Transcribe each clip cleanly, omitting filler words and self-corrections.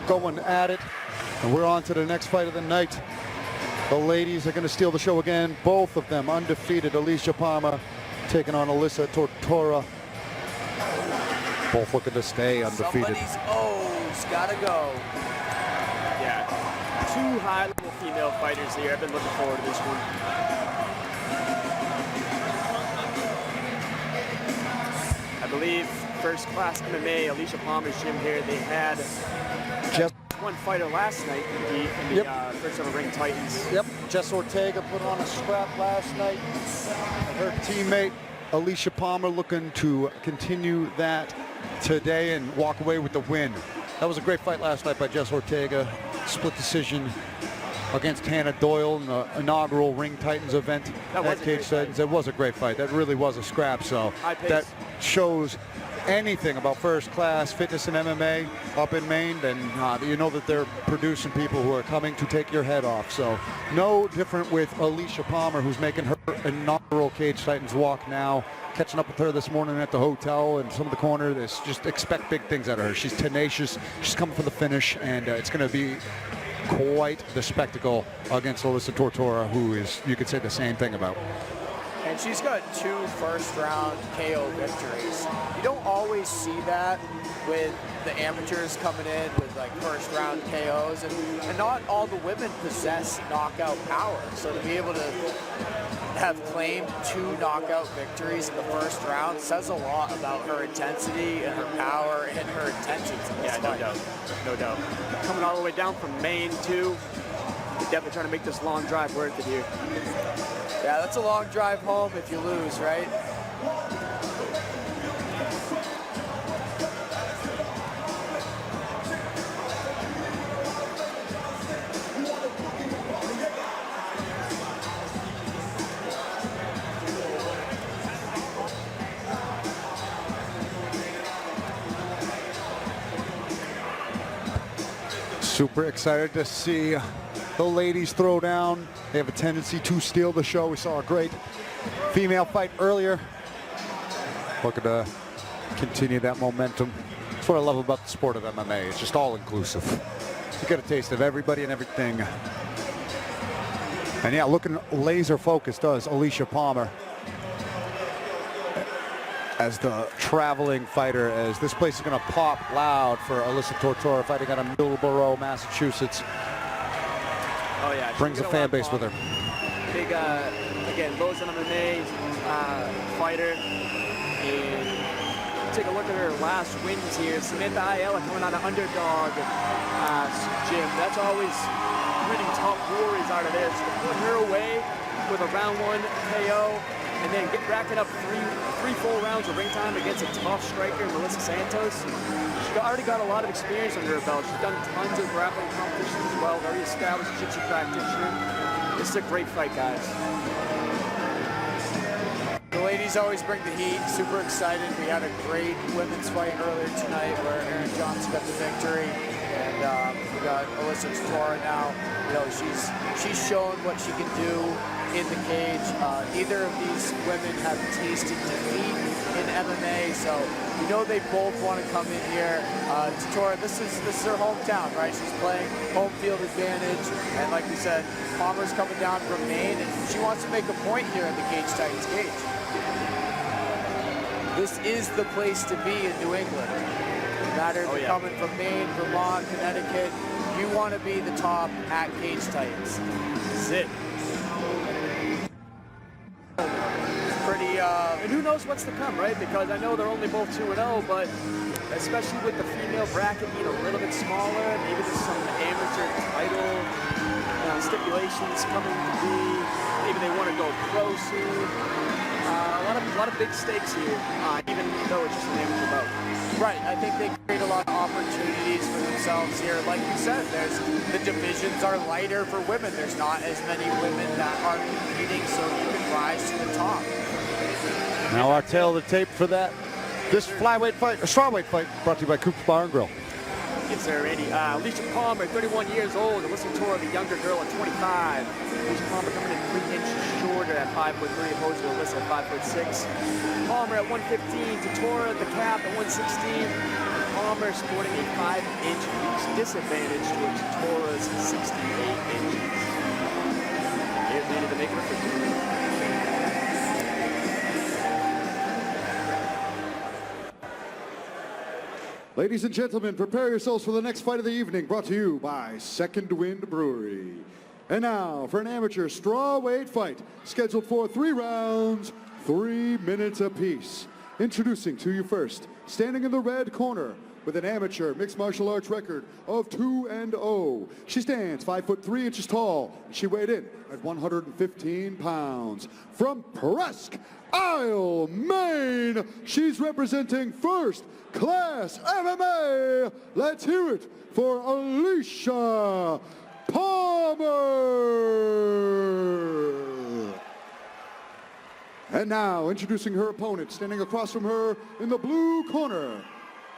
going at it. And we're on to the next fight of the night. The ladies are going to steal the show again. Both of them undefeated. Alecia Palmer taking on Alyssa Tortora. Both looking to stay undefeated. Somebody's O's gotta go. Yeah, two high-level female fighters here. I've been looking forward to this one. I believe first class MMA, Alecia Palmer's gym here, they had just one fighter last night in the first ever Ring Titans. Yep, Jess Ortega put on a scrap last night. Her teammate, Alecia Palmer, looking to continue that today and walk away with the win. That was a great fight last night by Jess Ortega. Split decision against Hannah Doyle in the inaugural Ring Titans event at Cage Titans. It was a great fight. That really was a scrap. So that shows anything about first class fitness and MMA up in Maine, then you know that they're producing people who are coming to take your head off. So no different with Alecia Palmer, who's making her inaugural Cage Titans walk now. Catching up with her this morning at the hotel and some of the corner. Just expect big things out of her. She's tenacious. She's coming for the finish, and it's going to be quite the spectacle against Alyssa Tortora, who is, you could say the same thing about. And she's got 2 first-round KO victories. You don't always see that with the amateurs coming in with like first-round KOs, and not all the women possess knockout power. So to be able to have claimed 2 knockout victories in the first round says a lot about her intensity and her power and her intentions in this fight. No doubt. Coming all the way down from Maine too. They're definitely trying to make this long drive worth it here. Yeah, that's a long drive home if you lose, right? Super excited to see the ladies throw down. They have a tendency to steal the show. We saw a great female fight earlier. Looking to continue that momentum. That's what I love about the sport of MMA. It's just all inclusive. You get a taste of everybody and everything. And yeah, looking laser focused does Alecia Palmer as the traveling fighter, as this place is going to pop loud for Alyssa Tortora fighting out of Middleborough, Massachusetts. Oh yeah, brings a fan base with her. Big, again, Lowe's MMA fighter. And take a look at her last wins here. Samantha Ayala coming out of Underdog gym. That's always winning top warriors out of this. To put her away with a round 1 KO and then racking up three full rounds of ring time against a tough striker, Melissa Santos. She's already got a lot of experience under her belt. She's done tons of grappling competitions as well. Very established jiu-jitsu practitioner. This is a great fight, guys. The ladies always bring the heat. Super excited. We had a great women's fight earlier tonight where Erin Johnson got the victory, and we got Alyssa Tortora now. You know, she's shown what she can do in the cage. Neither of these women have tasted defeat in MMA, so you know they both want to come in here. Tortora, this is her hometown, right? She's playing home field advantage, and like we said, Palmer's coming down from Maine, and she wants to make a point here in the Cage Titans cage. This is the place to be in New England. No matter if you're coming from Maine, Vermont, Connecticut, you want to be the top at Cage Titans. This is it. Pretty, and who knows what's to come, right? Because I know they're only both 2-0, but especially with the female bracket being a little bit smaller, maybe there's some amateur title stipulations coming to be. Maybe they want to go pro soon. A lot of big stakes here, even though it's just an amateur bout. Right, I think they create a lot of opportunities for themselves here. Like you said, the divisions are lighter for women. There's not as many women that are competing, so you can rise to the top. Now our tail of the tape for that. This flyweight fight, a strawweight fight, brought to you by Coop's Bar and Grill. Yes, sir, Andy. Alecia Palmer, 31 years old. Alyssa Tortora, the younger girl at 25. Alecia Palmer coming in 3 inches shorter at 5'3", opposed to Alyssa at 5'6". Palmer at 115. Tortora, the cap at 116. Palmer sporting a 5-inch disadvantage towards Tortora's 68 inches. Here's Nina to make her victory. Ladies and gentlemen, prepare yourselves for the next fight of the evening, brought to you by Second Wind Brewery. And now, for an amateur strawweight fight, scheduled for 3 rounds, 3 minutes apiece. Introducing to you first, standing in the red corner, with an amateur mixed martial arts record of 2-0. She stands 5 foot 3 inches tall. She weighed in at 115 pounds. From Presque Isle, Maine, she's representing First Class MMA. Let's hear it for Alyssa Palmer. And now, introducing her opponent, standing across from her in the blue corner,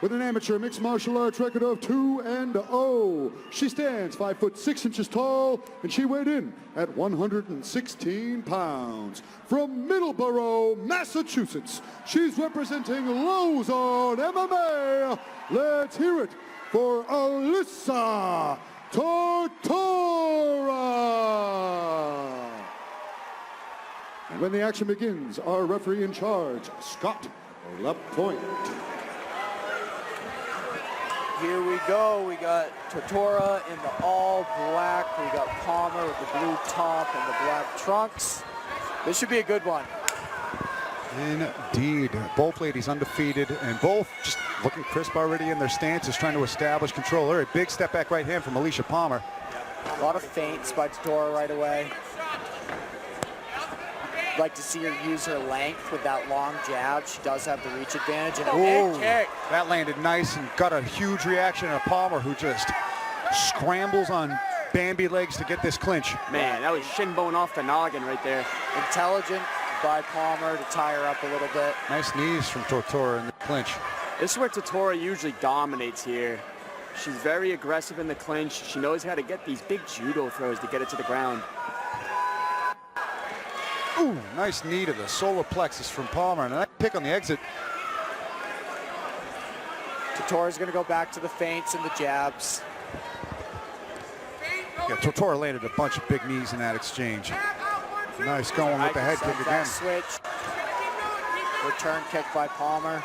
with an amateur mixed martial arts record of 2-0. She stands 5 foot 6 inches tall, and she weighed in at 116 pounds. From Middleborough, Massachusetts, she's representing Lozon MMA. Let's hear it for Alyssa Tortora. And when the action begins, our referee in charge, Scott Lapointe. Here we go. We got Tortora in the all black. We got Palmer with the blue top and the black trunks. This should be a good one. Indeed. Both ladies undefeated and both just looking crisp already in their stances, trying to establish control. All right, big step back right hand from Alycia Palmer. A lot of feints by Tortora right away. Like to see her use her length with that long jab. She does have the reach advantage. And a big kick. That landed nice and got a huge reaction of Palmer, who just scrambles on Bambi legs to get this clinch. Man, that was shin bone off the noggin right there. Intelligent by Palmer to tie her up a little bit. Nice knees from Tortora in the clinch. This is where Tortora usually dominates here. She's very aggressive in the clinch. She knows how to get these big judo throws to get it to the ground. Ooh, nice knee to the solar plexus from Palmer, and that pick on the exit. Tortora's going to go back to the feints and the jabs. Yeah, Tortora landed a bunch of big knees in that exchange. Nice going with the head kick again. Switch. Return kick by Palmer.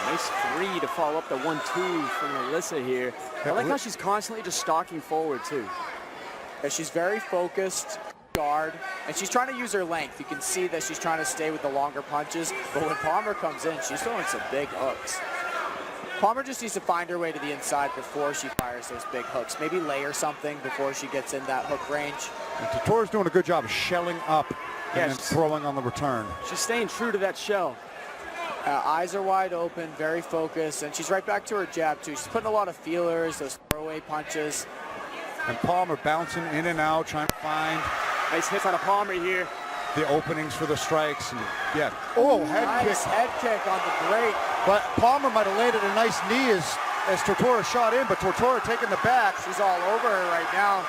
Nice 3 to follow up the 1-2 from Alyssa here. I like how she's constantly just stalking forward too. Yeah, she's very focused, guard, and she's trying to use her length. You can see that she's trying to stay with the longer punches, but when Palmer comes in, she's throwing some big hooks. Palmer just needs to find her way to the inside before she fires those big hooks. Maybe layer something before she gets in that hook range. And Tortora's doing a good job of shelling up and then throwing on the return. She's staying true to that shell. Eyes are wide open, very focused, and she's right back to her jab too. She's putting a lot of feelers, those throwaway punches. And Palmer bouncing in and out, trying to find Nice hits on a Palmer here. the openings for the strikes. And yeah. Oh, head Nice kick. head kick on the break. But Palmer might have landed a nice knee as Tortora shot in, but Tortora taking the back. She's all over her right now.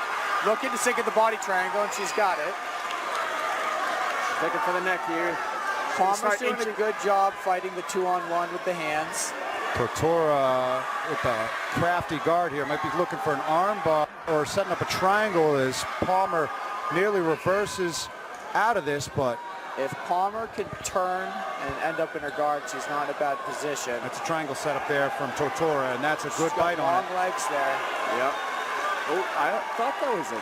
Looking to sink in the body triangle, and she's got it. She's looking for the neck here. Palmer's doing a good job fighting the 2-on-1 with the hands. Tortora with a crafty guard here might be looking for an arm bar or setting up a triangle as Palmer nearly reverses out of this, but If Palmer can turn and end up in her guard, she's not in a bad position. that's a triangle set up there from Tortora, and that's a good She's bite got on long it. legs there. Yep. Oh, I thought that was a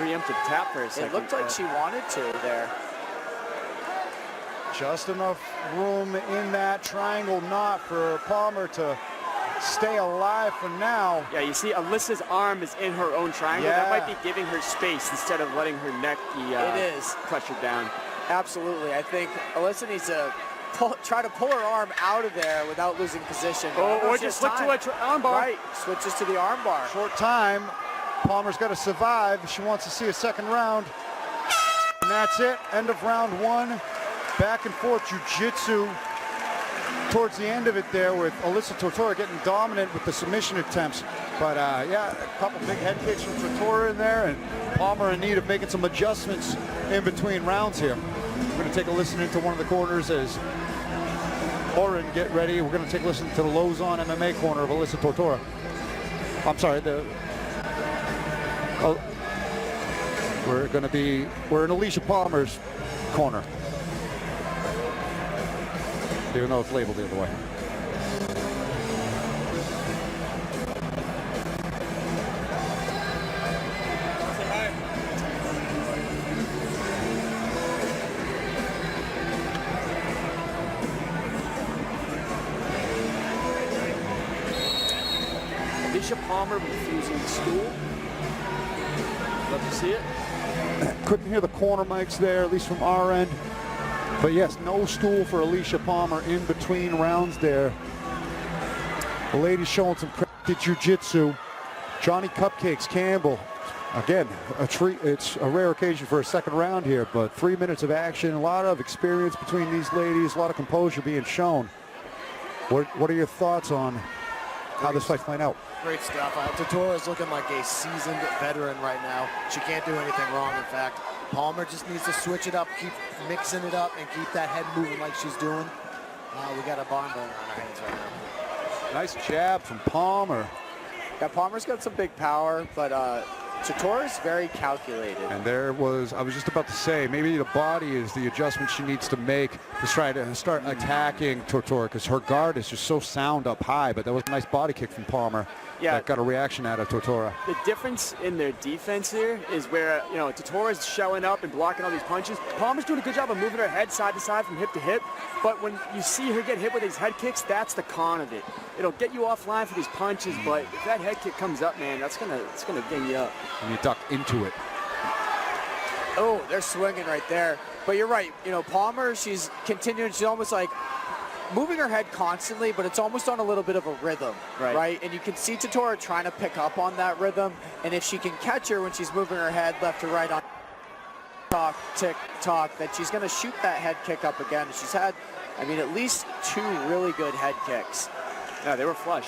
preemptive tap for a second. It looked like she wanted to there. Just enough room in that triangle knot for Palmer to stay alive for now. Yeah, you see Alyssa's arm is in her own triangle. Yeah. That might be giving her space instead of letting her neck be It is. pressured down. Absolutely. I think Alyssa needs to try to pull her arm out of there without losing position. Or just flip to a arm bar. Right, switches to the arm bar. Short time. Palmer's got to survive. She wants to see a second round. And that's it. End of round 1. Back and forth jiu-jitsu towards the end of it there, with Alyssa Tortora getting dominant with the submission attempts. But yeah, a couple big head kicks from Tortora in there, and Palmer in need of making some adjustments in between rounds here. We're going to take a listen into one of the corners as Oren, get ready. We're going to take a listen to the Lozon MMA corner of Alyssa Tortora. I'm sorry, we're in Alicia Palmer's corner, even though it's labeled the other way. Alicia Palmer refusing the stool. Love to see it. Couldn't hear the corner mics there, at least from our end. But yes, no stool for Alicia Palmer in between rounds there. The ladies showing some crafty jiu-jitsu. Johnny Cupcakes Campbell, again, a treat. It's a rare occasion for a second round here, but 3 minutes of action, a lot of experience between these ladies, a lot of composure being shown. What are your thoughts on how this fight's playing out? Great stuff. Tortora is looking like a seasoned veteran right now. She can't do anything wrong, in fact. Palmer just needs to switch it up, keep mixing it up, and keep that head moving like she's doing. We got a barn burner on our hands right now. Nice jab from Palmer. Yeah, Palmer's got some big power, but Tortora's very calculated. And there was, I was just about to say, maybe the body is the adjustment she needs to make to try to start attacking Tortora, because her guard is just so sound up high, but that was a nice body kick from Palmer. Yeah. That got a reaction out of Tortora. The difference in their defense here is where, you know, Tortora's showing up and blocking all these punches. Palmer's doing a good job of moving her head side to side from hip to hip, but when you see her get hit with these head kicks, that's the con of it. It'll get you offline for these punches, but if that head kick comes up, man, it's gonna ding you up. And you duck into it. Oh, they're swinging right there. But you're right, you know, Palmer, she's continuing, she's almost like moving her head constantly, but it's almost on a little bit of a rhythm, right? And you can see Tortora trying to pick up on that rhythm, and if she can catch her when she's moving her head left to right on talk, tick, tock, that she's gonna shoot that head kick up again. She's had, I mean, at least 2 really good head kicks. Yeah, they were flush.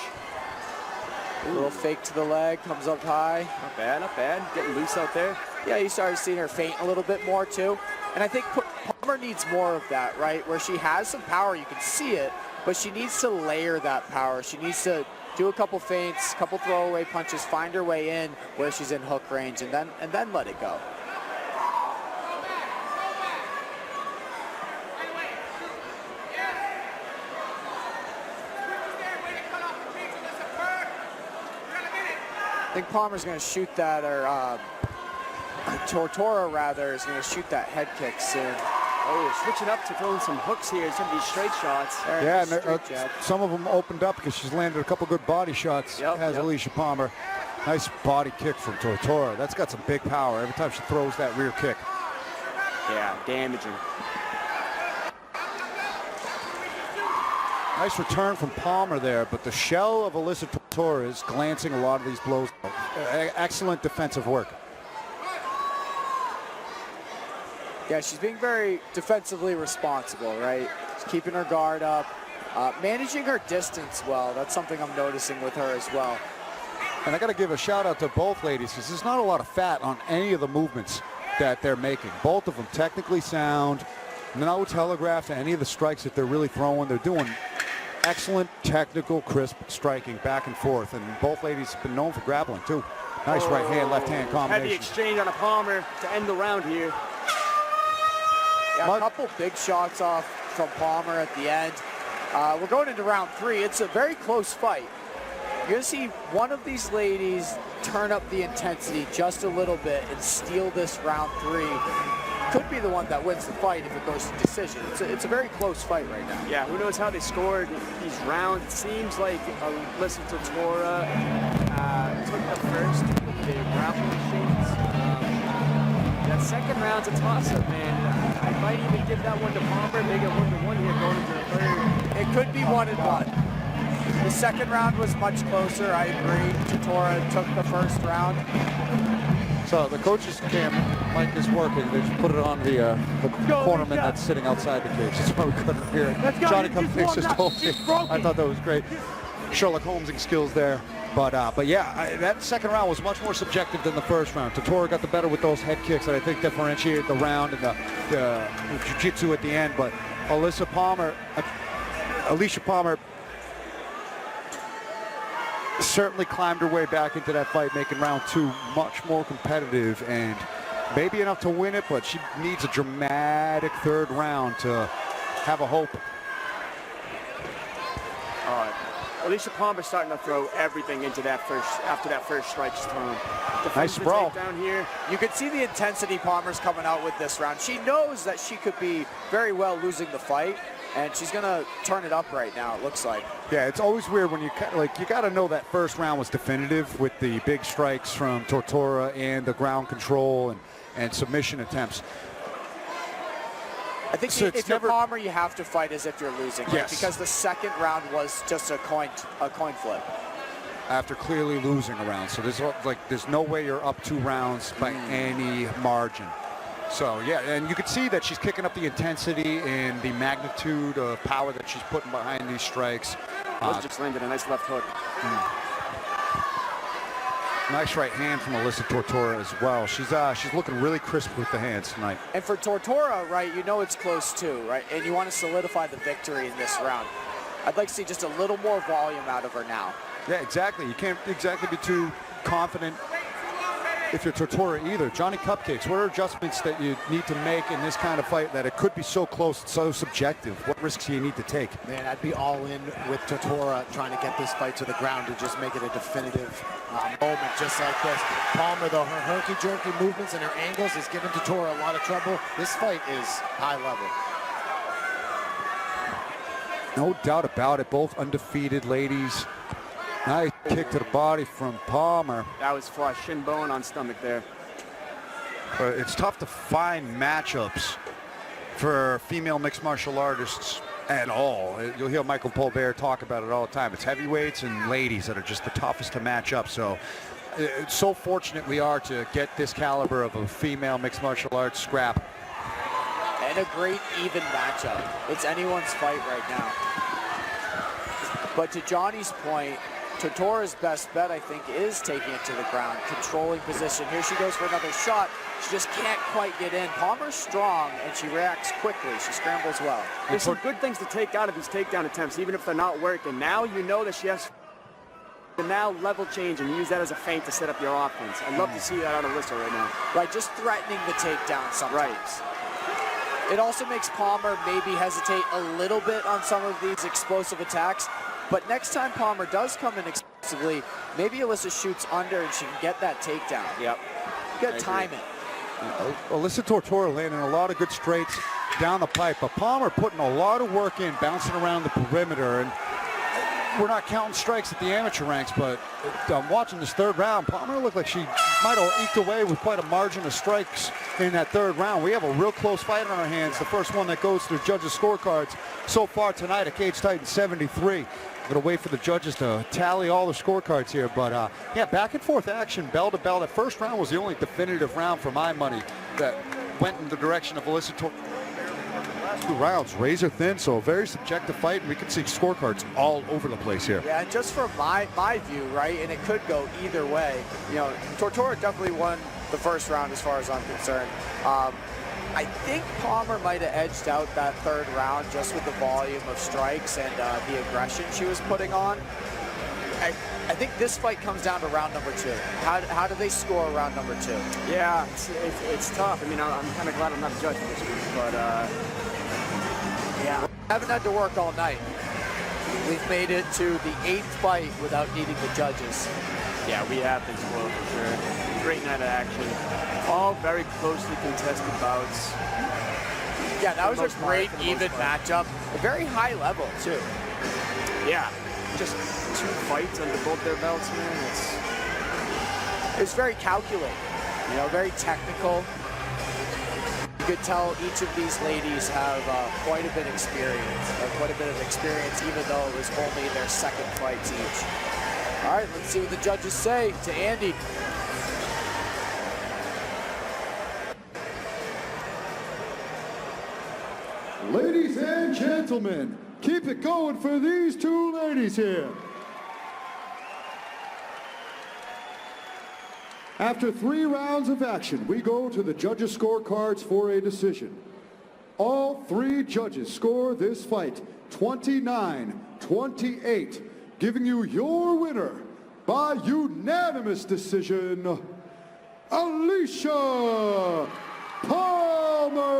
A little fake to the leg, comes up high. Not bad, not bad. Getting loose out there. Yeah, you started seeing her feint a little bit more too. And I think Palmer needs more of that, right? Where she has some power, you can see it, but she needs to layer that power. She needs to do a couple feints, couple throwaway punches, find her way in where she's in hook range, and then let it go. I think Palmer's going to shoot that, or Tortora rather is going to shoot that head kick soon. Oh, switching up to throwing some hooks here, some of these straight shots. Yeah, and some of them opened up because she's landed a couple good body shots, has Alicia Palmer. Nice body kick from Tortora. That's got some big power every time she throws that rear kick. Yeah, damaging. Nice return from Palmer there, but the shell of Alyssa Tortora is glancing a lot of these blows. Excellent defensive work. Yeah, she's being very defensively responsible, right? She's keeping her guard up, managing her distance well. That's something I'm noticing with her as well. And I got to give a shout out to both ladies, because there's not a lot of fat on any of the movements that they're making. Both of them technically sound, no telegraph to any of the strikes that they're really throwing. They're doing excellent technical, crisp striking back and forth, and both ladies have been known for grappling too. Nice right hand, left hand combination. Heavy exchange on a Palmer to end the round here. Yeah, a couple big shots off from Palmer at the end. We're going into round 3. It's a very close fight. You're going to see one of these ladies turn up the intensity just a little bit and steal this round 3. Could be the one that wins the fight if it goes to decision. It's a very close fight right now. Yeah, who knows how they scored these rounds. It seems like Alyssa Tortora took the first with the grappling exchanges. That second round's a toss-up, man. I might even give that one to Palmer, make it 1-1 here going into the third. It could be 1-1. The second round was much closer, I agree. Tortora took the first round. So the coach's camp mic is working. They just put it on the cornerman that's sitting outside the cage. That's why we couldn't hear it. Johnny Cupcakes just told me. I thought that was great. Sherlock Holmesing skills there. But yeah, that second round was much more subjective than the first round. Tortora got the better with those head kicks that I think differentiated the round and the jiu-jitsu at the end. But Alyssa Palmer, Alycia Palmer certainly climbed her way back into that fight, making round 2 much more competitive and maybe enough to win it, but she needs a dramatic 3rd round to have a hope. Alycia Palmer's starting to throw everything into that after that first strike she's thrown. Nice sprawl down here. You can see the intensity Palmer's coming out with this round. She knows that she could be very well losing the fight, and she's gonna turn it up right now, it looks like. Yeah, it's always weird when you you got to know that first round was definitive with the big strikes from Tortora and the ground control and submission attempts. I think So if you're Palmer, you have to fight as if you're losing, right? Yes. Because the second round was just a coin flip. After clearly losing a round, so there's no way you're up 2 rounds by any margin. So yeah, and you can see that she's kicking up the intensity and the magnitude of power that she's putting behind these strikes. Just landed a nice left hook. Nice right hand from Alyssa Tortora as well. She's looking really crisp with the hands tonight. And for Tortora, right, you know it's close too, right? And you want to solidify the victory in this round. I'd like to see just a little more volume out of her now. Yeah, exactly. You can't exactly be too confident if you're Tortora either. Johnny Cupcakes, what are adjustments that you need to make in this kind of fight that it could be so close, so subjective? What risks do you need to take? Man, I'd be all in with Tortora trying to get this fight to the ground to just make it a definitive moment just like this. Palmer, though, her herky-jerky movements and her angles is giving Tortora a lot of trouble. This fight is high level. No doubt about it. Both undefeated ladies. Nice kick to the body from Palmer. That was flush, shin bone on stomach there. It's tough to find matchups for female mixed martial artists at all. You'll hear Michael Polbert talk about it all the time. It's heavyweights and ladies that are just the toughest to match up. So it's so fortunate we are to get this caliber of a female mixed martial arts scrap. And a great even matchup. It's anyone's fight right now. But to Johnny's point, Tortora's best bet, I think, is taking it to the ground, controlling position. Here she goes for another shot. She just can't quite get in. Palmer's strong, and she reacts quickly. She scrambles well. There's some good things to take out of these takedown attempts, even if they're not working. Now you know that she has to now level change and use that as a feint to set up your offense. I'd love to see that out of Alyssa right now. Right, just threatening the takedown sometimes. Right. It also makes Palmer maybe hesitate a little bit on some of these explosive attacks. But next time Palmer does come in explosively, maybe Alyssa shoots under and she can get that takedown. Yep. You got to time it. Alyssa Tortora landing a lot of good straights down the pipe, but Palmer putting a lot of work in, bouncing around the perimeter. And we're not counting strikes at the amateur ranks, but watching this 3rd round, Palmer looked like she might have eked away with quite a margin of strikes in that 3rd round. We have a real close fight on our hands. The first one that goes to the judges' scorecards so far tonight at Cage Titan 73. Going to wait for the judges to tally all the scorecards here, but yeah, back and forth action, bell to bell. That first round was the only definitive round for my money that went in the direction of Alyssa Tortora. Last 2 rounds, razor thin, so a very subjective fight, and we can see scorecards all over the place here. Yeah, and just from my view, right, and it could go either way. You know, Tortora definitely won the first round as far as I'm concerned. I think Palmer might have edged out that 3rd round just with the volume of strikes and the aggression she was putting on. I think this fight comes down to round number 2. How do they score round number 2? Yeah, it's tough. I mean, I'm kind of glad I'm not a judge this week, but yeah, we haven't had to work all night. We've made it to the 8th fight without needing the judges. yeah, we have been spoiled for sure. Great night of action. All very closely contested bouts. Yeah, that was a great For the most even part. matchup. A very high level, too. Yeah, just 2 fights under both their belts, man. It's very calculated, you know, very technical. You could tell each of these ladies have quite a bit of experience, even though it was only their 2nd fights each. All right, let's see what the judges say to Andy. Ladies and gentlemen, keep it going for these 2 ladies here. After 3 rounds of action, we go to the judges' scorecards for a decision. All three judges score this fight 29-28, giving you your winner by unanimous decision, Alycia Palmer.